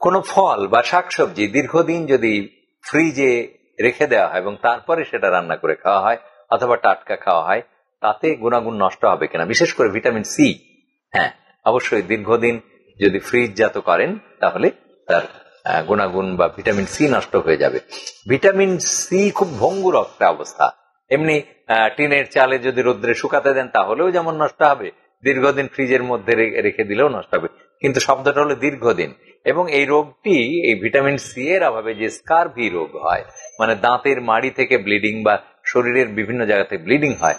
কোনো ফল বা শাকসবজি দীর্ঘদিন যদি ফ্রিজে রেখে দেওয়া হয় এবং তারপরে সেটা রান্না করে খাওয়া হয় অথবা টাটকা খাওয়া হয়, তাতে গুণাগুণ নষ্ট হবে কিনা, বিশেষ করে ভিটামিন সি। হ্যাঁ, অবশ্যই দীর্ঘদিন যদি ফ্রিজজাত করেন তাহলে তার গুণাগুণ বা ভিটামিন সি নষ্ট হয়ে যাবে। ভিটামিন সি খুব ভঙ্গুর একটা অবস্থা। এমনি টিনের চালে যদি রোদ্রে শুকাতে দেন তাহলেও যেমন নষ্ট হবে, দীর্ঘদিন ফ্রিজের মধ্যে রেখে দিলেও নষ্ট হবে। কিন্তু শব্দটা হলো দীর্ঘদিন। এবং এই রোগটি, এই ভিটামিন সি এর অভাবে যে স্কারভি রোগ হয়, মানে দাঁতের মাড়ি থেকে ব্লিডিং বা শরীরের বিভিন্ন জায়গাতে ব্লিডিং হয়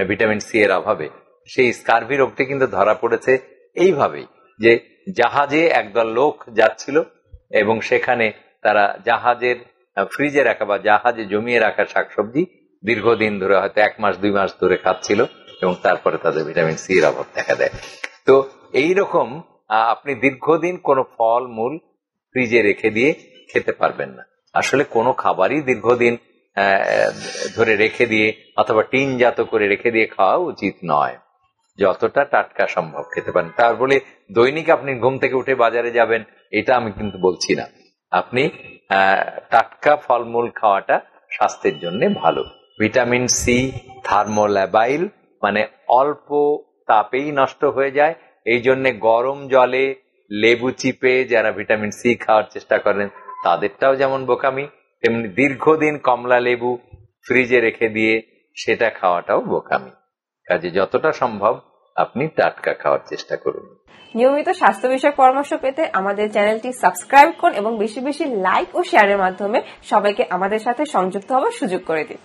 ভিটামিন সি এর অভাবে, সেই স্কারভি রোগটি কিন্তু ধরা পড়েছে এইভাবেই যে জাহাজে একদল লোক যাচ্ছিল এবং সেখানে তারা জাহাজের ফ্রিজে রাখা বা জাহাজে জমিয়ে রাখা শাকসবজি দীর্ঘদিন ধরে, হয়তো 1 মাস 2 মাস ধরে খাচ্ছিল এবং তারপরে তাদের ভিটামিন সি এর অভাব দেখা দেয়। তো এইরকম আপনি দীর্ঘদিন কোনো ফল মূল ফ্রিজে রেখে দিয়ে খেতে পারবেন না। আসলে কোনো খাবারই দীর্ঘদিন ধরে রেখে দিয়ে অথবা টিনজাত করে রেখে দিয়ে খাওয়া উচিত নয়। যতটা টাটকা সম্ভব খেতে পারেন। তার বলে দৈনিক আপনি ঘুম থেকে উঠে বাজারে যাবেন, এটা আমি কিন্তু বলছি না। আপনি টাটকা ফলমূল খাওয়াটা স্বাস্থ্যের জন্য ভালো। ভিটামিন সি থার্মোল্যাবাইল, মানে অল্প তাপেই নষ্ট হয়ে যায়। এই জন্য গরম জলে লেবু চিপে যারা ভিটামিন সি খাওয়ার চেষ্টা করেন তাদেরটাও যেমন বোকামি, তেমনি দীর্ঘদিন কমলা লেবু ফ্রিজে রেখে দিয়ে সেটা খাওয়াটাও বোকামি। কাজে যতটা সম্ভব আপনি টাটকা খাওয়ার চেষ্টা করুন। নিয়মিত স্বাস্থ্য বিষয়ক পরামর্শ পেতে আমাদের চ্যানেলটি সাবস্ক্রাইব করুন এবং বেশি বেশি লাইক ও শেয়ারের মাধ্যমে সবাইকে আমাদের সাথে সংযুক্ত হওয়ার সুযোগ করে দিন।